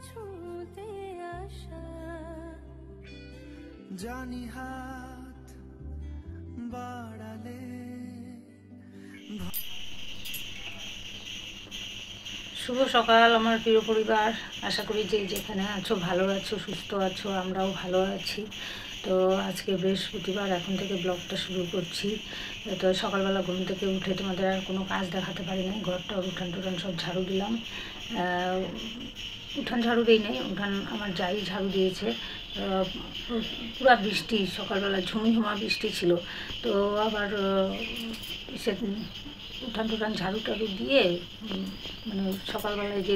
ছুঁতে আসা জানি হাত বাড়ালে। শুভ সকাল আমার প্রিয় পরিবার, আশা করি যে যেখানে আছো ভালো আছো, সুস্থ আছো, আমরাও ভালো আছি। তো আজকে বৃহস্পতিবার, এখন থেকে ব্লগটা শুরু করছি। তো সকালবেলা ঘুম থেকে উঠে তোমাদের আর কোনো কাজ দেখাতে পারি না, ঘরটা উঠান টুঠান সব ঝাড়ু দিলাম। উঠান ঝাড়ু দিই নাই, উঠান আমার যাই ঝাড়ু দিয়েছে। পুরা বৃষ্টি, সকালবেলা ঝুমঝুমা বৃষ্টি ছিল। তো আবার সে উঠান টুঠান ঝাড়ু টাড়ু দিয়ে মানে সকালবেলায় যে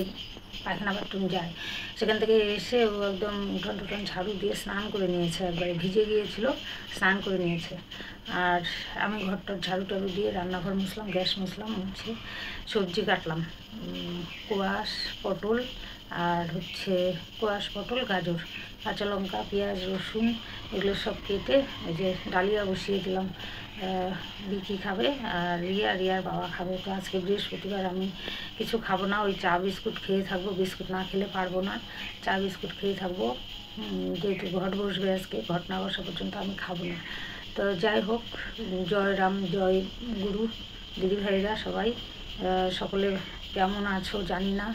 পায়খানা বাথরুম যায় সেখান থেকে এসে ও একদম উঠান টুঠান ঝাড়ু দিয়ে স্নান করে নিয়েছে, একবারে ভিজে গিয়েছিল, স্নান করে নিয়েছে। আর আমি ঘরটার ঝাড়ু টাড়ু দিয়ে রান্নাঘর মুছলাম, গ্যাস মুছলাম, মুছে সবজি কাটলাম। কোয়াশ পটল আর হচ্ছে কোয়াশ পটল, গাজর, কাঁচা লঙ্কা, পেঁয়াজ, রসুন এগুলো সব কেটে এই যে ডালিয়া বসিয়ে দিলাম। বিকি খাবে আর রিয়ার বাবা খাবে। তো আজকে বৃহস্পতিবার আমি কিছু খাবো না, ওই চা বিস্কুট খেয়ে থাকবো, বিস্কুট না খেলে পারবো না, চা বিস্কুট খেয়ে থাকবো। যেহেতু ঘট বসবে আজকে, ঘট না বসা পর্যন্ত আমি খাবো না। তো যাই হোক, জয় রাম, জয় গুরু, দিদিভাইরা সবাই সকলে কেমন আছো জানি না।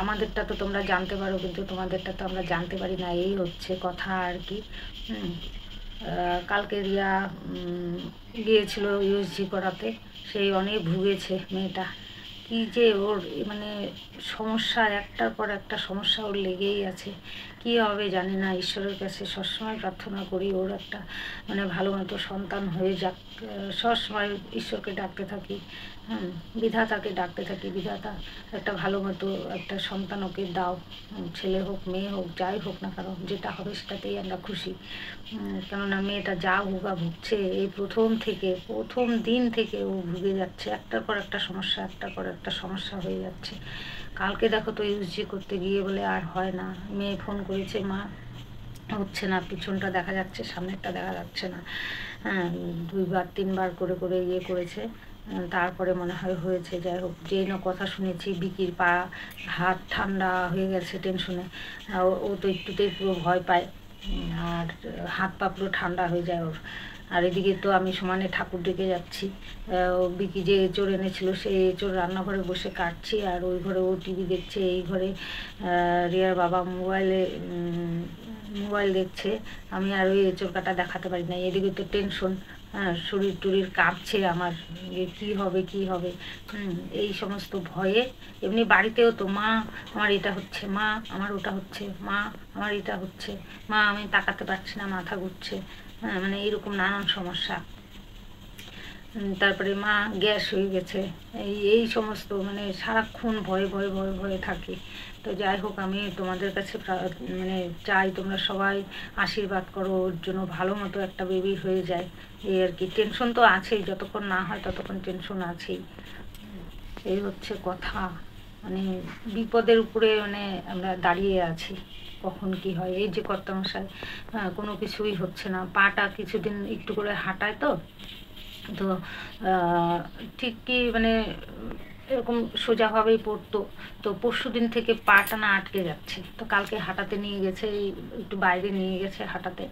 আমাদেরটা তো তোমরা জানতে পারো, কিন্তু তোমাদেরটা তো আমরা জানতে পারি না, এই হচ্ছে কথা আর কি। কালকে রিয়া গিয়েছিল ইউএসজি করাতে, সেই অনেক ভুগেছে মেয়েটা। কি যে ওর মানে সমস্যা, একটার পর একটা সমস্যা ওর লেগেই আছে। কি হবে জানি না, ঈশ্বরের কাছে সবসময় প্রার্থনা করি ওর একটা মানে ভালো মতো সন্তান হয়ে যাক, সবসময় ঈশ্বরকে ডাকতে থাকি, বিধাতাকে ডাকতে থাকি, বিধাতা একটা ভালো মতো একটা সন্তান ওকে দাও, ছেলে হোক মেয়ে হোক যাই হোক না কারণ যেটা হবে সেটাতেই আমরা খুশি। কেননা মেয়েটা যা ভুগছে এই প্রথম দিন থেকে ও ভুগে যাচ্ছে, একটার পর একটা সমস্যা, একটার পর একটা সমস্যা হয়ে যাচ্ছে। কালকে দেখো তো ইউজি করতে গিয়ে বলে আর হয় না, মেয়ে ফোন করেছে, মা হচ্ছে না, পিছনটা দেখা যাচ্ছে, সামনেরটা দেখা যাচ্ছে না। হ্যাঁ, 2-3 বার করে করে ইয়ে করেছে, তারপরে মনে হয় হয়েছে। যাই হোক, যেই না কথা শুনেছি বিকির পা হাত ঠান্ডা হয়ে গেছে টেনশনে, ও তো একটুতেই পুরো ভয় পায়, আর হাত পা পুরো ঠান্ডা হয়ে যায় ওর। আর এদিকে তো আমি সমানে ঠাকুর ডেকে যাচ্ছি। বিকি যে এঁচড় এনেছিল সেই এঁচড় রান্নাঘরে বসে কাটছি, আর ওই ঘরে ও টিভি দেখছে, এই ঘরে রিয়ার বাবা মোবাইল দেখছে। আমি আর ওই এঁচড় কাটা দেখাতে পারি না, এদিকে তো টেনশন, হ্যাঁ, শরীর টরীর কাঁপছে আমার, কি হবে এই সমস্ত ভয়ে। এমনি বাড়িতেও তো মা আমার এটা হচ্ছে, মা আমার ওটা হচ্ছে, মা আমার এটা হচ্ছে, মা আমি তাকাতে পারছি না, মাথা ঘুরছে, হ্যাঁ, মানে এইরকম নানান সমস্যা। তারপরে মা গ্যাস হয়ে গেছে, এই সমস্ত মানে সারাক্ষণ ভয়ে থাকি। তো যাই হোক, আমি তোমাদের কাছে মানে চাই তোমরা সবাই আশীর্বাদ করো ওর জন্য, ভালো মতো একটা বেবি হয়ে যায়, এই আর কি। টেনশন তো আছেই, যতক্ষণ না হয় ততক্ষণ টেনশন আছেই, এই হচ্ছে কথা। মানে বিপদের উপরে মানে আমরা দাঁড়িয়ে আছি, কখন কি হয়। এই যে কর্তামশাই, কোনো কিছুই হচ্ছে না, পাটা কিছুদিন একটু করে হাঁটায়, তো ঠিক কি মানে এরকম সোজাভাবেই পড়তো। তো পরশুদিন থেকে পাটা না আটকে যাচ্ছে, তো কালকে হাঁটাতে নিয়ে গেছে, একটু বাইরে নিয়ে গেছে হাঁটাতে,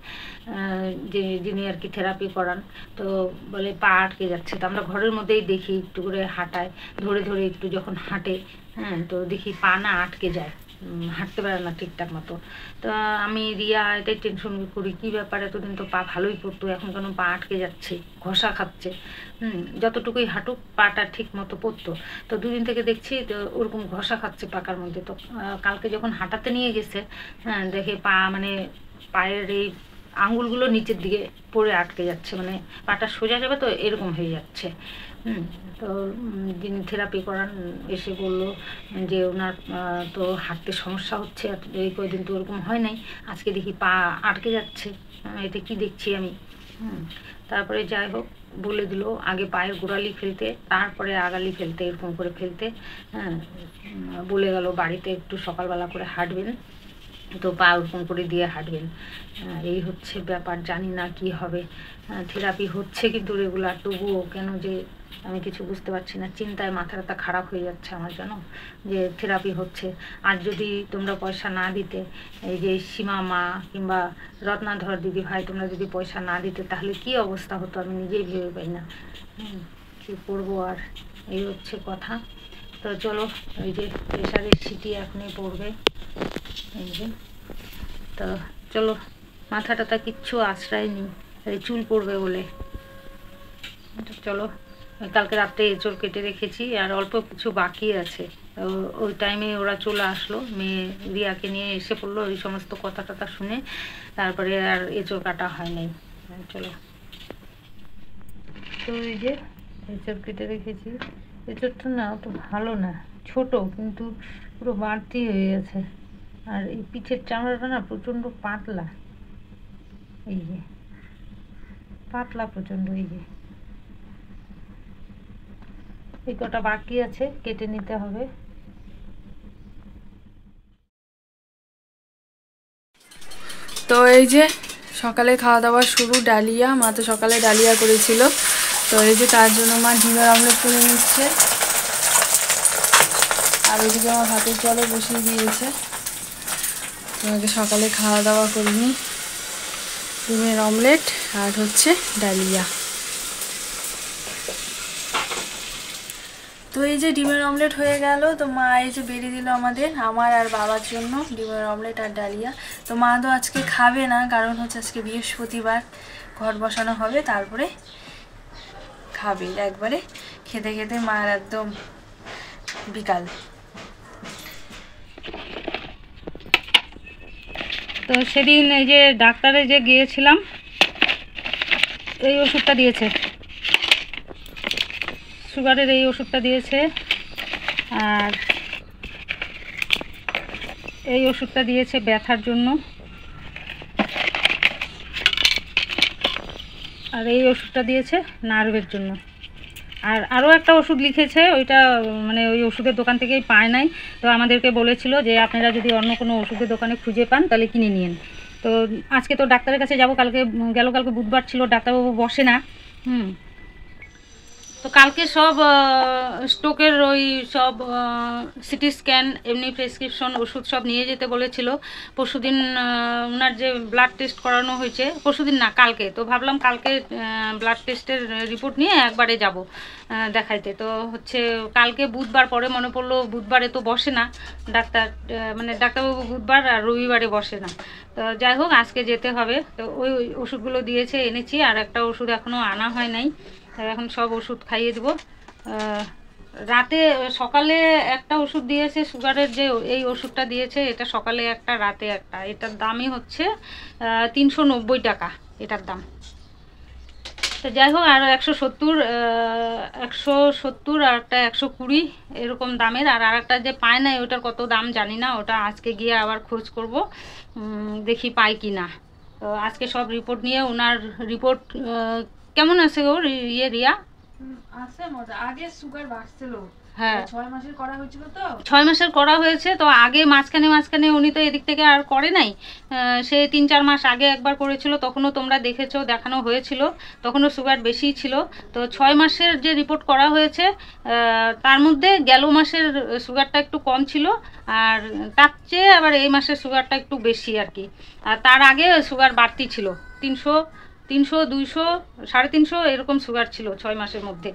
যিনি আর কি থেরাপি করান। তো বলে পা আটকে যাচ্ছে, তো আমরা ঘরের মধ্যেই দেখি একটু করে হাঁটায়, ধরে একটু যখন হাঁটে, হ্যাঁ, তো দেখি পা না আটকে যায়, হাঁটতে পারে না ঠিকঠাক মতো। তো আমি রিয়া এটাই টেনশন করি, কী ব্যাপার, এতদিন তো পা ভালোই পড়তো, এখন কেন পা আটকে যাচ্ছে, ঘষা খাচ্ছে, যতটুকুই হাঁটুক পাটা ঠিক মতো পড়তো। তো দুদিন থেকে দেখছি তো ওরকম ঘষা খাচ্ছে পাকার মধ্যে। তো কালকে যখন হাঁটাতে নিয়ে গেছে, হ্যাঁ, দেখে পা মানে পায়ের এই আঙুলগুলো নিচের দিকে পড়ে আটকে যাচ্ছে, মানে পাটা সোজা যাবে তো এরকম হয়ে যাচ্ছে। তো যিনি থেরাপি করান এসে বললো যে ওনার তো হাঁটতে সমস্যা হচ্ছে, এই কয়দিন তো ওরকম হয় নাই, আজকে দেখি পা আটকে যাচ্ছে, এটা কি দেখছি আমি। তারপরে যাই হোক বলে দিল আগে পায়ের গোড়ালি ফেলতে, তারপরে আগালি ফেলতে, এরকম করে ফেলতে, হ্যাঁ, বলে গেল বাড়িতে একটু সকালবেলা করে হাঁটবেন, তো পা ওরকম করে দিয়ে হাঁটবেন। এই হচ্ছে ব্যাপার, জানি না কি হবে। থেরাপি হচ্ছে কিন্তু রেগুলার, তবুও কেন যে আমি কিছু বুঝতে পারছি না, চিন্তায় মাথাটা খারাপ হয়ে যাচ্ছে আমার, জানো, যে থেরাপি হচ্ছে। আর যদি তোমরা পয়সা না দিতে, এই যে সীমা মা কিংবা রত্নাধর দিদি ভাই, তোমরা যদি পয়সা না দিতে তাহলে কি অবস্থা হতো আমি নিজেই ভেবে পাই না। কী করবো আর, এই হচ্ছে কথা। তো চলো, এই যে প্রেশারের সিটি এখনই পড়বে, এই যে। তো চলো, মাথাটা কিচ্ছু আশ্রয় নেই, এই চুল পড়বে বলে। চলো, কালকে রাত্রে এঁচড় কেটে রেখেছি আর অল্প কিছু বাকি আছে। ওই টাইমে ওরা চলে আসলো, মেয়ে রিয়াকে নিয়ে এসে পড়লো, ওই সমস্ত কথা টথা শুনে তারপরে আর এঁচড় কাটা হয় নাই। চলো, তো এই যে এঁচড় কেটে রেখেছি। এঁচড়টা না অত ভালো না, ছোট কিন্তু পুরো বাড়তি হয়ে গেছে। আর এই পিঠের চামড়াটা না প্রচণ্ড পাতলা, এই যে পাতলা প্রচণ্ড। এই যে এই কটা বাকি আছে, কেটে নিতে হবে। তো এই যে সকালে খাওয়া দাওয়া শুরু, ডালিয়া। মা তো সকালে ডালিয়া করেছিল, তো এই যে তার জন্য মা ডিমের অমলেট করে নিচ্ছে। আর ওইদিকে আমার ভাতের জলে বসিয়ে দিয়েছে। তোমাকে সকালে খাওয়া দাওয়া করিনি, ডিমের অমলেট আর হচ্ছে ডালিয়া। তো এই যে ডিমের অমলেট হয়ে গেল। তো মা এই যে বেরিয়ে দিল আমার আর বাবার জন্য ডিমের অমলেট আর ডালিয়া। তো মা তো আজকে খাবে না, কারণ হচ্ছে আজকে বৃহস্পতিবার, ঘট বসানো হবে, তারপরে খাবে একবারে। খেতে খেতে মার একদম বিকাল। তো সেদিন এই যে ডাক্তারে যে গিয়েছিলাম, এই ওষুধটা দিয়েছে, সুগারের এই ওষুধটা দিয়েছে, আর এই ওষুধটা দিয়েছে ব্যথার জন্য, আর এই ওষুধটা দিয়েছে নার্ভের জন্য। আর আরও একটা ওষুধ লিখেছে, ওইটা মানে ওই ওষুধের দোকান থেকেই পায় নাই। তো আমাদেরকে বলেছিল যে আপনারা যদি অন্য কোনো ওষুধের দোকানে খুঁজে পান তাহলে কিনে নিন। তো আজকে তো ডাক্তারের কাছে যাব, কালকে বুধবার ছিল, ডাক্তারবাবু বসে না। তো কালকে সব স্টোকের ওই সব সিটি স্ক্যান, এমনি প্রেসক্রিপশন ওষুধ সব নিয়ে যেতে বলেছিল। পরশুদিন ওনার যে ব্লাড টেস্ট করানো হয়েছে, পরশুদিন না কালকে, তো ভাবলাম কালকে ব্লাড টেস্টের রিপোর্ট নিয়ে একবারে যাব দেখাইতে। তো হচ্ছে কালকে বুধবার, পরে মনে পড়লো বুধবারে তো বসে না ডাক্তার, মানে ডাক্তারবাবু বুধবার আর রবিবারে বসে না। তো যাই হোক, আজকে যেতে হবে। তো ওই ওষুধগুলো দিয়েছে, এনেছি, আর একটা ওষুধ এখনও আনা হয় নাই। এখন সব ওষুধ খাইয়ে দেবো। রাতে সকালে একটা ওষুধ দিয়েছে সুগারের, যে এই ওষুধটা দিয়েছে, এটা সকালে একটা রাতে একটা। এটার দামই হচ্ছে 390 টাকা এটার দাম। তো যাই হোক, আর 170 আর একটা 120 এরকম দামের। আর একটা যে পায় না, ওটার কত দাম জানি না, ওটা আজকে গিয়ে আবার খোঁজ করব, দেখি পাই কি না। তো আজকে সব রিপোর্ট নিয়ে, ওনার রিপোর্ট কেমন আছে গো রিয়া? আছে মজা। আগে সুগার বাড়ছিল, হ্যাঁ 6 মাসের করা হয়েছিল, তো 6 মাসের করা হয়েছে। তো আগে মাঝখানে উনি তো এদিক থেকে আর করে নাই, সে 3-4 মাস আগে একবার করেছিল, তখনও তোমরা দেখেছো, দেখানো হয়েছিল, তখনও সুগার বেশি ছিল। তো 6 মাসের যে রিপোর্ট করা হয়েছে, তার মধ্যে গেল মাসের সুগারটা একটু কম ছিল, আর তার চেয়ে আবার এই মাসের সুগারটা একটু বেশি আর কি। আর তার আগে সুগার বাড়তি ছিল, 300, 200, 350 এরকম সুগার ছিল 6 মাসের মধ্যে।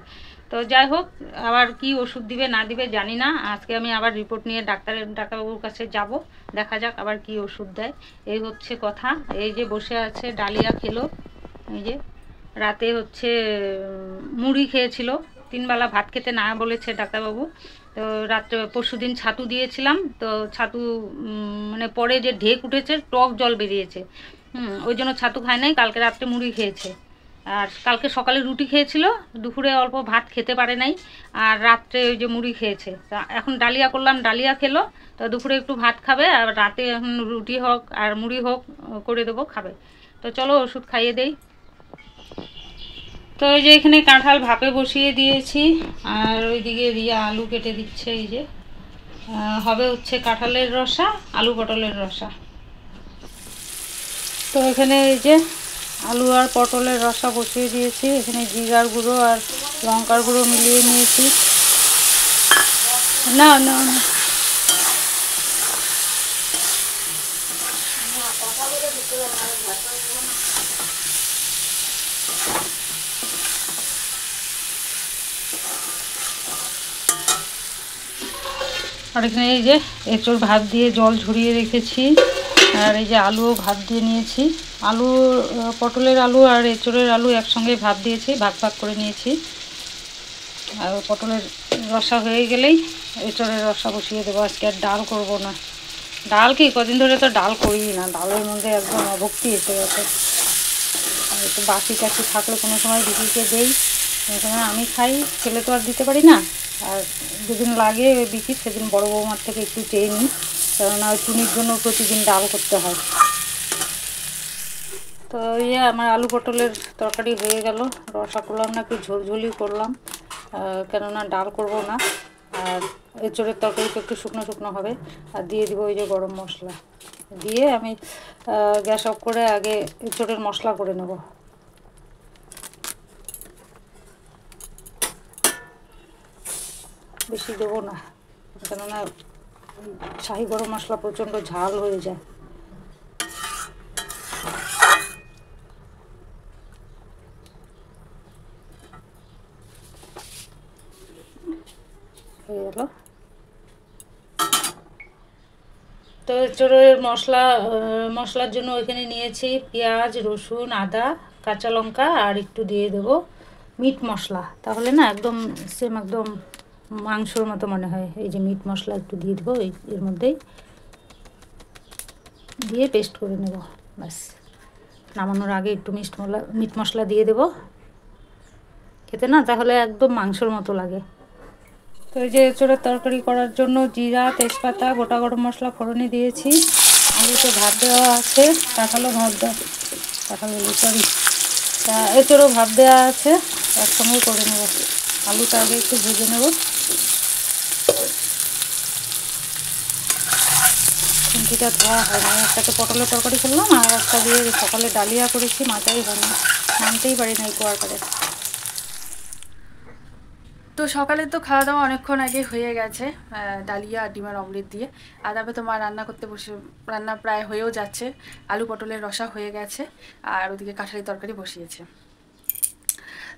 তো যাই হোক, আবার কি ওষুধ দিবে না দিবে জানি না। আজকে আমি আবার রিপোর্ট নিয়ে ডাক্তারবাবুর কাছে যাব, দেখা যাক আবার কি ওষুধ দেয়। এই হচ্ছে কথা। এই যে বসে আছে, ডালিয়া খেলো, এই যে রাতে হচ্ছে মুড়ি খেয়েছিল, 3 বেলা ভাত খেতে না বলেছে ডাক্তারবাবু। তো রাত্রে পরশুদিন ছাতু দিয়েছিলাম, তো ছাতু মানে পরে যে ঢেক উঠেছে, টক জল বেরিয়েছে, ওই জন্য ছাতু খায় নাই, কালকে রাত্রে মুড়ি খেয়েছে। আর কালকে সকালে রুটি খেয়েছিল, দুপুরে অল্প ভাত খেতে পারে নাই, আর রাত্রে ওই যে মুড়ি খেয়েছে। তা এখন ডালিয়া করলাম, ডালিয়া খেলো। তো দুপুরে একটু ভাত খাবে, আর রাতে এখন রুটি হোক আর মুড়ি হোক করে দেবো, খাবে। তো চলো ওষুধ খাইয়ে দেই। তো এই যে এখানে কাঁঠাল ভাপে বসিয়ে দিয়েছি, আর ওইদিকে রিয়া আলু কেটে দিচ্ছে। এই যে হবে হচ্ছে কাঁঠালের রসা, আলু পটলের রসা। তো এখানে এই যে আলু আর পটলের রসা বসিয়ে দিয়েছি। এখানে জিরার গুঁড়ো আর লঙ্কার গুঁড়ো মিলিয়ে নিয়েছি। না না না, আর এখানে এই যে এঁচোড় ভাত দিয়ে জল ঝরিয়ে রেখেছি, আর এই যে আলুও ভাত দিয়ে নিয়েছি। আলু, পটলের আলু আর এঁচোড়ের আলু একসঙ্গে ভাত দিয়েছি, ভাগ ভাগ করে নিয়েছি। আর পটলের রসা হয়ে গেলেই এঁচোড়ের রসা বসিয়ে দেবো। আজকে আর ডাল করব না। ডাল কি, কদিন ধরে তো ডাল করি না, ডালের মধ্যে একদম অভক্তি এসে গেছে। আর একটু বাকি টাকি থাকলে কোনো সময় বিকিকে দেই, কোনো সময় আমি খাই, ছেলে তো আর দিতে পারি না। আর যেদিন লাগে বিকি সেদিন বড় বৌমার থেকে একটু চেয়ে নিই, কেননা ওই টুনির জন্য প্রতিদিন ডাল করতে হয়। তো ইয়ে আমার আলু পটলের তরকারি হয়ে গেল। রসা করলাম না, একটু ঝোলঝোলি করলাম, কেননা ডাল করব না। আর এঁচোড়ের তরকারিটা একটু শুকনো শুকনো হবে। আর দিয়ে দিব ওই যে গরম মশলা দিয়ে আমি গ্যাস অফ করে আগে এঁচোড়ের মশলা করে নেব। বেশি দেবো না, কেননা শাহি গরম মশলা প্রচণ্ড ঝাল হয়ে যায়। হয়ে গেল। তো এঁচোড়ের মশলার জন্য এখানে নিয়েছি পেঁয়াজ, রসুন, আদা, কাঁচা লঙ্কা, আর একটু দিয়ে দেবো মিট মশলা। তাহলে না একদম সেম একদম মাংসর মতো মনে হয়। এই যে মিট মশলা একটু দিয়ে দেবো এর মধ্যেই, দিয়ে পেস্ট করে নেব। ব্যাস, নামানোর আগে একটু মিট মশলা দিয়ে দেবো খেতে না, তাহলে একদম মাংসর মতো লাগে। তো এই যে এঁচোড়ের তরকারি করার জন্য জিরা, তেজপাতা, গোটা গরম মশলা ফোড়নে দিয়েছি। আলুতে ভাত দেওয়া আছে, কাঁঠালও ভাত দেওয়া, সরি, তা এঁচোড়ও ভাত দেওয়া আছে, একসঙ্গে করে নেব। আলুটা আগে একটু ভেজে নেব। খুন্তিটা ধোয়া হয় না, একটাতে পটলের তরকারি করলাম আর একটা দিয়ে সকালে ডালিয়া করেছি, মাথাই হয় না, নামতেই পারি না এই কোয়ার্কারে। তো সকালে তো খাওয়া দাওয়া অনেকক্ষণ আগে হয়ে গেছে, ডালিয়া আর ডিমের অমলেট দিয়ে। আর তারপরে তো মা রান্না করতে বসে, রান্না প্রায় হয়েও যাচ্ছে। আলু পটলের রসা হয়ে গেছে, আর ওদিকে কাঁঠালি তরকারি বসিয়েছে।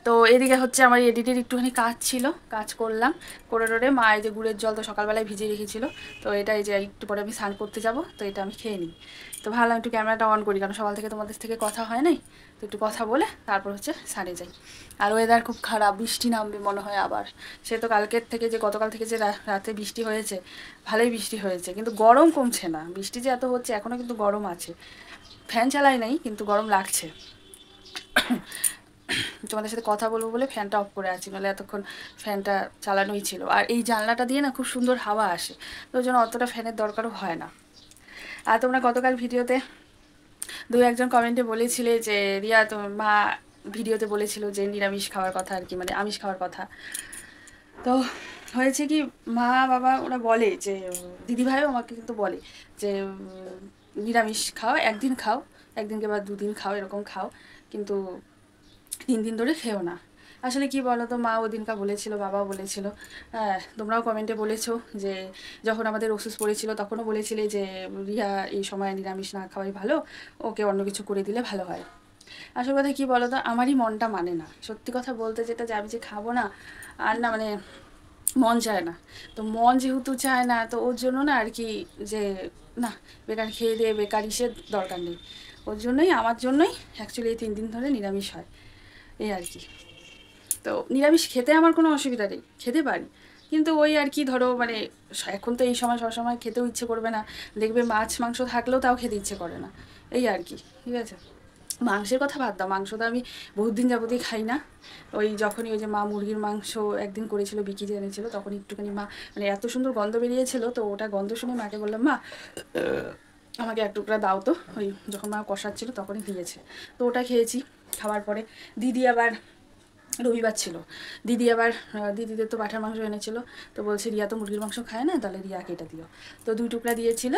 তো এদিকে হচ্ছে আমার এডিটের একটুখানি কাজ ছিল, কাজ করলাম, করে টোরে মা এই যে গুড়ের জল তো সকালবেলায় ভিজিয়ে রেখেছিল, তো এটা এই যে একটু পরে আমি স্নান করতে যাব, তো এটা আমি খেয়ে নিই। তো ভাবলাম একটু ক্যামেরাটা অন করি, কারণ সকাল থেকে তোমাদের থেকে কথা হয় নাই, তো একটু কথা বলে তারপর হচ্ছে স্নানে যাই। আর ওয়েদার খুব খারাপ, বৃষ্টি নামবে মনে হয় আবার। সে তো কালকের থেকে, যে গতকাল থেকে যে রাতে বৃষ্টি হয়েছে, ভালোই বৃষ্টি হয়েছে, কিন্তু গরম কমছে না। বৃষ্টি যে এত হচ্ছে এখনও কিন্তু গরম আছে, ফ্যান চালাই নাই কিন্তু গরম লাগছে। তোমাদের সাথে কথা বলবো বলে ফ্যানটা অফ করে আছি, নাহলে এতক্ষণ ফ্যানটা চালানোই ছিল। আর এই জানলাটা দিয়ে না খুব সুন্দর হাওয়া আসে, তো ওই জন্য অতটা ফ্যানের দরকারও হয় না। আর তোমরা গতকাল ভিডিওতে একজন কমেন্টে বলেছিলে যে রিয়া, তোমার মা ভিডিওতে বলেছিল যে নিরামিষ খাওয়ার কথা আর কি, মানে আমিষ খাওয়ার কথা। তো হয়েছে কি, মা বাবা ওরা বলে যে, দিদিভাইও আমাকে কিন্তু বলে যে নিরামিষ খাও, একদিন খাও, একদিনকে বা দুদিন খাও, এরকম খাও, কিন্তু 3 দিন ধরে খেও না। আসলে কি বলো তো, মা ওদিনকা বলেছিল, বাবাও বলেছিল, তোমরাও কমেন্টে বলেছো যে যখন আমাদের ওষুধ পড়েছিল তখনও বলেছিলে যে রিয়া এই সময় নিরামিষ না খাওয়াই ভালো, ওকে অন্য কিছু করে দিলে ভালো হয়। আসল কথা কী বলো তো, আমারই মনটা মানে না, সত্যি কথা বলতে, যেটা যে আমি যে খাবো না, আর না মানে মন চায় না। তো মন যেহেতু চায় না, তো ওর জন্য না আর কি, যে না বেকার খেয়ে দিয়ে বেকার ইসের দরকার নেই, ওর জন্যই, আমার জন্যই অ্যাকচুয়ালি এই 3 দিন ধরে নিরামিষ হয়, এই আর কি। তো নিরামিষ খেতে আমার কোনো অসুবিধা নেই, খেতে পারি, কিন্তু ওই আর কি, ধরো মানে এখন তো এই সময় সবসময় খেতেও ইচ্ছে করবে না, দেখবে মাছ মাংস থাকলেও তাও খেতে ইচ্ছে করে না, এই আর কি, ঠিক আছে। মাংসের কথা বাদ দাও, মাংস তো আমি বহুত দিন যাবতই খাই না। ওই যখনই ওই যে মা মুরগির মাংস একদিন করেছিল, বিকি যে এনেছিল, তখন একটুখানি মা মানে এত সুন্দর গন্ধ বেরিয়েছিল, তো ওটা গন্ধ শুনে মাকে বললাম, মা আমাকে এক টুকরা দাও তো, ওই যখন মা কষাচ্ছিল তখনই দিয়েছে, তো ওটা খেয়েছি। খাওয়ার পরে দিদি আবার, রবিবার ছিল, দিদি আবার, দিদিদের তো পাঁঠার মাংস এনেছিল, তো বলছে রিয়া তো মুরগির মাংস খায় না, তাহলে রিয়াকে এটা দিও, তো 2 টুকরা দিয়েছিল।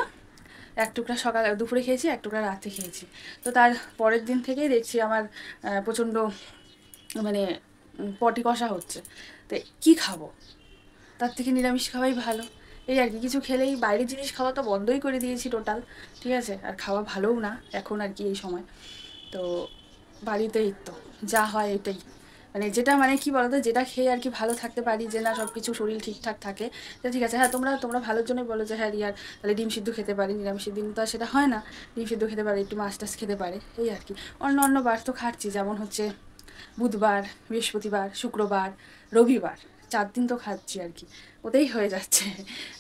1 টুকরা সকালে দুপুরে খেয়েছি, 1 টুকরা রাতে খেয়েছি। তো তার পরের দিন থেকেই দেখছি আমার প্রচণ্ড মানে পটি কষা হচ্ছে, তো কি খাবো, তার থেকে নিরামিষ খাওয়াই ভালো। এই আর কি, কিছু খেলেই বাইরের জিনিস খাওয়া তো বন্ধই করে দিয়েছি টোটাল, ঠিক আছে, আর খাওয়া ভালোও না এখন আর কি এই সময়। তো বাড়িতেই তো যা হয় এটাই, মানে যেটা মানে কি বলতো, যেটা খেয়ে আর কি ভালো থাকতে পারি, যে না সব কিছু শরীর ঠিকঠাক থাকে, তো ঠিক আছে। হ্যাঁ তোমরা ভালোর জন্যই বলো যে হ্যাঁ রিয়ার তাহলে ডিম সিদ্ধ খেতে পারি, নিরামিষের দিন তো আর সেটা হয় না, ডিম সিদ্ধ খেতে পারে, একটু মাছ টাছ খেতে পারে, এই আর কি। অন্য বার তো খাচ্ছি, যেমন হচ্ছে বুধবার, বৃহস্পতিবার, শুক্রবার, রবিবার, 4 দিন তো খাচ্ছি আর কি, ওতেই হয়ে যাচ্ছে।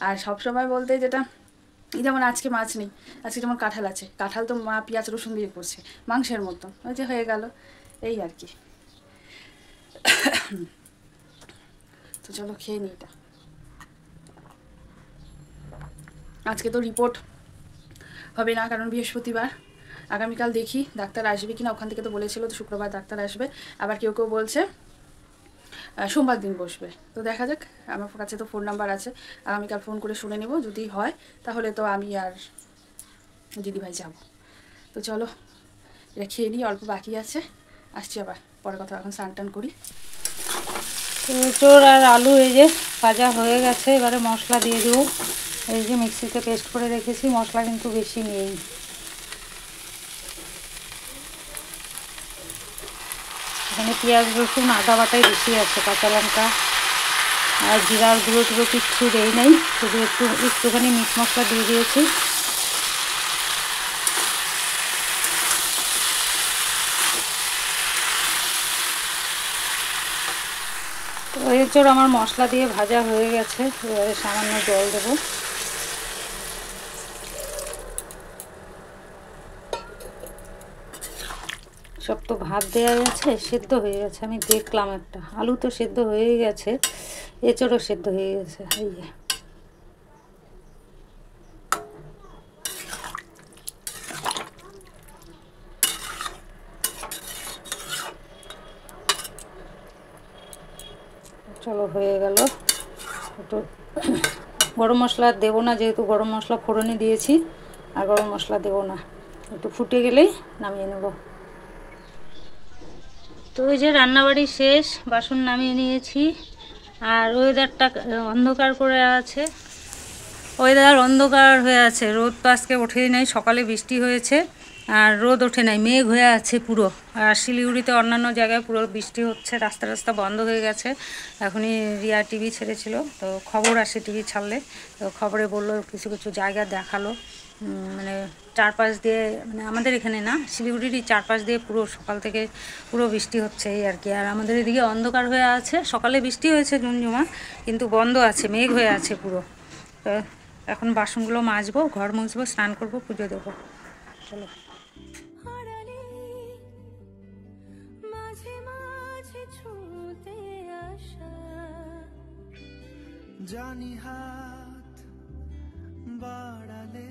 আর সবসময় বলতে যেটা, এই যেমন আজকে মাছ নেই, আজকে যেমন কাঁঠাল আছে, কাঁঠাল তো মা পেঁয়াজ রসুন দিয়ে করছে মাংসের মতন, ওই যে হয়ে গেল, এই আর কি। তো চলো খেয়ে নিই এটা। আজকে তো রিপোর্ট হবে না, কারণ বৃহস্পতিবার, আগামীকাল দেখি ডাক্তার আসবে কিনা, ওখান থেকে তো বলেছিল তো শুক্রবার ডাক্তার আসবে, আবার কেউ বলছে সোমবার দিন বসবে, তো দেখা যাক। আমার কাছে তো ফোন নাম্বার আছে, আগামীকাল ফোন করে শুনে নেব, যদি হয় তাহলে তো আমি আর দিদিভাই যাব। তো চলো এটা খেয়ে নিই, অল্প বাকি আছে, আসছি আবার পরে কথা, এখন স্নান টান করি। এঁচোড় আর আলু এই যে ভাজা হয়ে গেছে, এবারে মশলা দিয়ে দেবো। এই যে মিক্সিতে পেস্ট করে রেখেছি, মশলা কিন্তু বেশি নেই। এখানে পেঁয়াজ রসুন আদা বাটাই বেশি আছে, কাঁচা লঙ্কা আর জিরার গুঁড়ো টুড়ো কিচ্ছু দেই নাই, শুধু একটুখানি মিট মশলা দিয়ে দিয়েছি। তো এঁচোড় আমার মশলা দিয়ে ভাজা হয়ে গেছে, এবারে সামান্য জল দেবো। সব তো ভাত দেওয়া গেছে, সেদ্ধ হয়ে গেছে, আমি দেখলাম একটা আলু তো সেদ্ধ হয়ে গেছে, এঁচোড়ও সেদ্ধ হয়ে গেছে। এই যে চলো হয়ে গেল। একটু গরম মশলা দেবো না, যেহেতু গরম মশলা ফোড়নে দিয়েছি, আর গরম মশলা দেবো না, একটু ফুটে গেলেই নামিয়ে নেব। তো ওই যে রান্নাবাড়ি শেষ, বাসন নামিয়ে নিয়েছি, আর ওয়েদারটা অন্ধকার করে আছে, ওয়েদার অন্ধকার হয়ে আছে, রোদ তো আজকে ওঠেই নাই, সকালে বৃষ্টি হয়েছে আর রোদ ওঠে নাই, মেঘ হয়ে আছে পুরো। আর শিলিগুড়িতে অন্যান্য জায়গায় পুরো বৃষ্টি হচ্ছে, রাস্তা বন্ধ হয়ে গেছে। এখনই রিয়া টিভি ছেড়েছিল, তো খবর আসে টিভি ছাড়লে, তো খবরে বললো কিছু কিছু জায়গা দেখালো, মানে চারপাশ দিয়ে, মানে আমাদের এখানে না, শিলিগুড়িরই চারপাশ দিয়ে পুরো সকাল থেকে পুরো বৃষ্টি হচ্ছে, এই আর কি। আর আমাদের এদিকে অন্ধকার হয়ে আছে, সকালে বৃষ্টি হয়েছে ঝুমঝুমা, কিন্তু বন্ধ আছে, মেঘ হয়ে আছে পুরো। তো এখন বাসনগুলো মাজবো, ঘর মুছবো, স্নান করবো, পুজো দেবো। চলো। জানি হাত বাড়ালে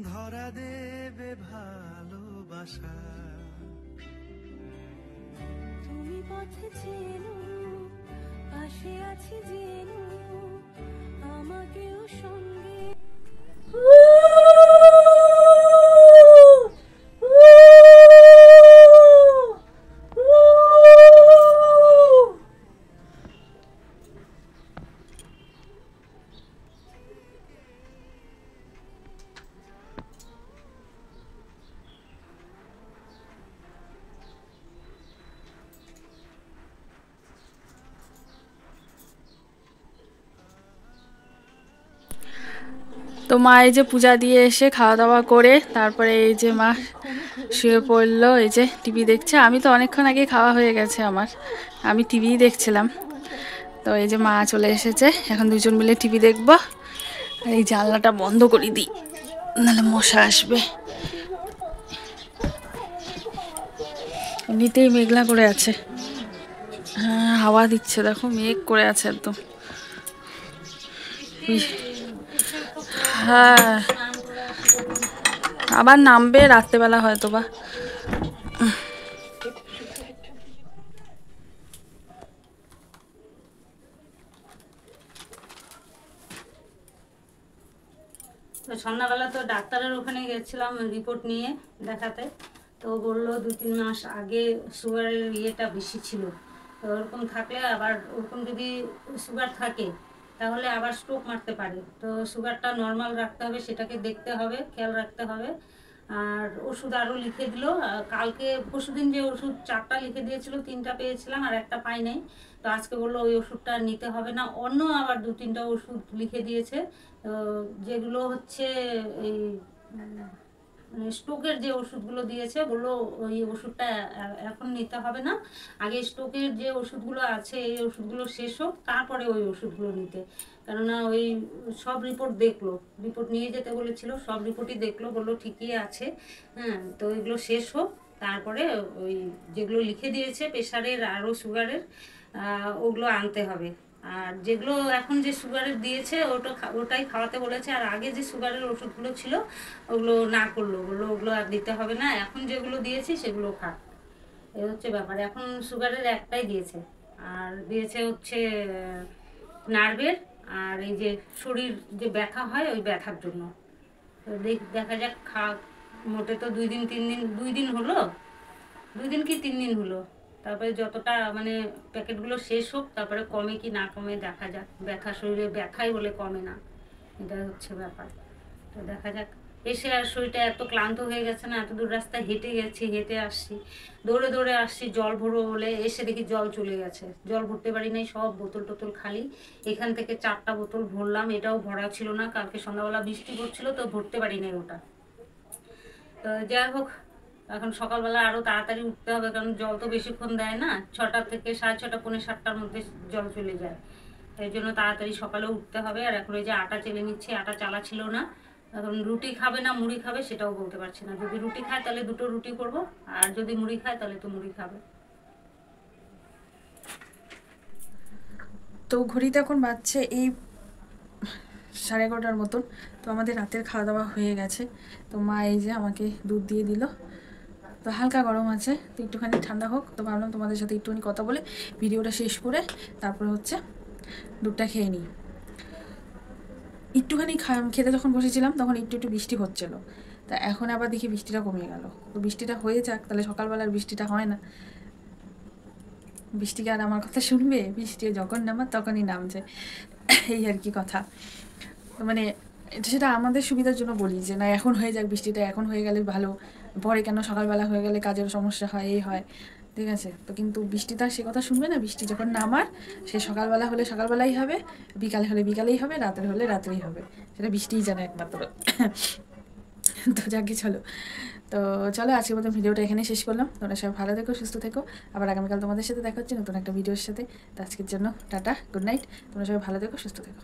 ধরা দেবে ভালোবাসা, তুমি পথে চেনো, পাশে আছি জেনো, আমাকেও সঙ্গে। তো মা এই যে পূজা দিয়ে এসে খাওয়া দাওয়া করে তারপরে এই যে মা শুয়ে পড়লো, এই যে টিভি দেখছে। আমি তো অনেকক্ষণ আগে খাওয়া হয়ে গেছে আমার, আমি টিভিই দেখছিলাম। তো এই যে মা চলে এসেছে, এখন দুজন মিলে টিভি দেখবো। আর এই জানলাটা বন্ধ করে দিই, নাহলে মশা আসবে। এমনিতেই মেঘলা করে আছে, হ্যাঁ হাওয়া দিচ্ছে, দেখো মেঘ করে আছে একদম। হ্যাঁ আবার নামবে রাত্রেবেলা হয়তো বা। তো সন্ধ্যাবেলা তো ডাক্তারের ওখানে গেছিলাম রিপোর্ট নিয়ে দেখাতে, তো তো বললো 2-3 মাস আগে সুগারের ইয়েটা বেশি ছিল, তো ওরকম থাকলে আবার ওরকম যদি সুগার থাকে তাহলে আবার স্ট্রোক মারতে পারে। তো সুগারটা নর্মাল রাখতে হবে, সেটাকে দেখতে হবে, খেয়াল রাখতে হবে। আর ওষুধ আরও লিখে দিল। কালকে পরশুদিন যে ওষুধ 4টা লিখে দিয়েছিল, 3টা পেয়েছিলাম আর একটা পাই নাই। তো আজকে বললো ওই ওষুধটা নিতে হবে না, অন্য আবার 2-3টা ওষুধ লিখে দিয়েছে। তো যেগুলো হচ্ছে এই মানে স্ট্রোকের যে ওষুধগুলো দিয়েছে, বললো ওই ওষুধটা এখন নিতে হবে না, আগে স্ট্রোকের যে ওষুধগুলো আছে এই ওষুধগুলো শেষ হোক তারপরে ওই ওষুধগুলো নিতে। কেননা ওই সব রিপোর্ট দেখলো, রিপোর্ট নিয়ে যেতে বলেছিল, সব রিপোর্টই দেখলো, বললো ঠিকই আছে। হ্যাঁ, তো এগুলো শেষ হোক তারপরে ওই যেগুলো লিখে দিয়েছে প্রেশারের আরও সুগারের ওগুলো আনতে হবে। আর যেগুলো এখন যে সুগারের দিয়েছে ওটাই খাওয়াতে বলেছে। আর আগে যে সুগারের ওষুধগুলো ছিল ওগুলো না করলো, বললো ওগুলো আর দিতে হবে না, এখন যেগুলো দিয়েছি সেগুলো খা। এই হচ্ছে ব্যাপার। এখন সুগারের একটাই দিয়েছে, আর দিয়েছে হচ্ছে নার্ভের আর এই যে শরীর যে ব্যথা হয় ওই ব্যথার জন্য। তো দেখা যাক মোটে তো 2 দিন হলো, 2 দিন কি 3 দিন হলো। তারপরে যতটা মানে প্যাকেটগুলো শেষ হোক, তারপরে কমে কি না কমে দেখা যাক। ব্যথা শরীরে ব্যথাই বলে কমে না, এটা হচ্ছে ব্যাপার। তো দেখা যাক। এসে আর শরীরটা এত ক্লান্ত হয়ে গেছে না, এত দূর রাস্তা হেঁটে আসছি, দৌড়ে দৌড়ে আসছি জল ভরবো বলে, এসে দেখি জল চলে গেছে, জল ভরতে পারি নাই, সব বোতল টোতল খালি। এখান থেকে 4টা বোতল ভরলাম, এটাও ভরা ছিল না, কালকে সন্ধ্যাবেলা বৃষ্টি পড়ছিল তো ভরতে পারি নাই ওটা। তো যাই হোক, এখন সকালবেলা আরও তাড়াতাড়ি উঠতে হবে, কারণ জল তো বেশিক্ষণ দেয় না, 6টা থেকে 6:30 পৌনে 7টার মধ্যে জল চলে যায়। এই জন্য তাড়াতাড়ি সকালে উঠতে হবে। আর এখন এই যে আটা চেলে নিচ্ছে, আটা চালা ছিল না। এখন রুটি খাবে না মুড়ি খাবে সেটাও বলতে পারছি না। যদি রুটি খায় তাহলে 2টো রুটি করব, আর যদি মুড়ি খায় তাহলে তো মুড়ি খাবে। তো ঘড়িতে এখন বাজছে এই 11:30 মতন। তো আমাদের রাতের খাওয়া দাওয়া হয়ে গেছে। তো মা এই যে আমাকে দুধ দিয়ে দিল, তো হালকা গরম আছে, তো একটুখানি ঠান্ডা হোক। তো ভাবলাম তোমাদের সাথে একটুখানি কথা বলে ভিডিওটা শেষ করে তারপরে হচ্ছে দুধটা খেয়ে নিই। একটুখানি খেতে যখন বসেছিলাম তখন একটু বৃষ্টি হচ্ছিল, তা এখন আবার দেখি বৃষ্টিটা কমে গেল। তো বৃষ্টিটা হয়ে যাক, তাহলে সকালবেলার বৃষ্টিটা হয় না। বৃষ্টিকে আর আমার কথা শুনবে? বৃষ্টি যখন নামার তখনই নামছে, এই আর কি কথা। মানে সেটা আমাদের সুবিধার জন্য বলি যে না এখন হয়ে যাক বৃষ্টিটা, এখন হয়ে গেলে ভালো, পরে কেন সকালবেলা হয়ে গেলে কাজের সমস্যা হয়, এই হয়, ঠিক আছে। তো কিন্তু বৃষ্টিটা সে কথা শুনবে না। বৃষ্টি যখন নামার সে সকালবেলা হলে সকালবেলাই হবে, বিকালে হলে বিকালেই হবে, রাতের হলে রাত্রেই হবে, সেটা বৃষ্টিই জানে একমাত্র। তো যাকে চলো, তো চলো আজকের মতো ভিডিওটা এখানে শেষ করলাম। তোমরা সবাই ভালো থেকো, সুস্থ থেকো। আবার আগামীকাল তোমাদের সাথে দেখা হচ্ছে নতুন একটা ভিডিওর সাথে। তো আজকের জন্য টাটা, গুড নাইট। তোমরা সবাই ভালো থেকো, সুস্থ থেকো।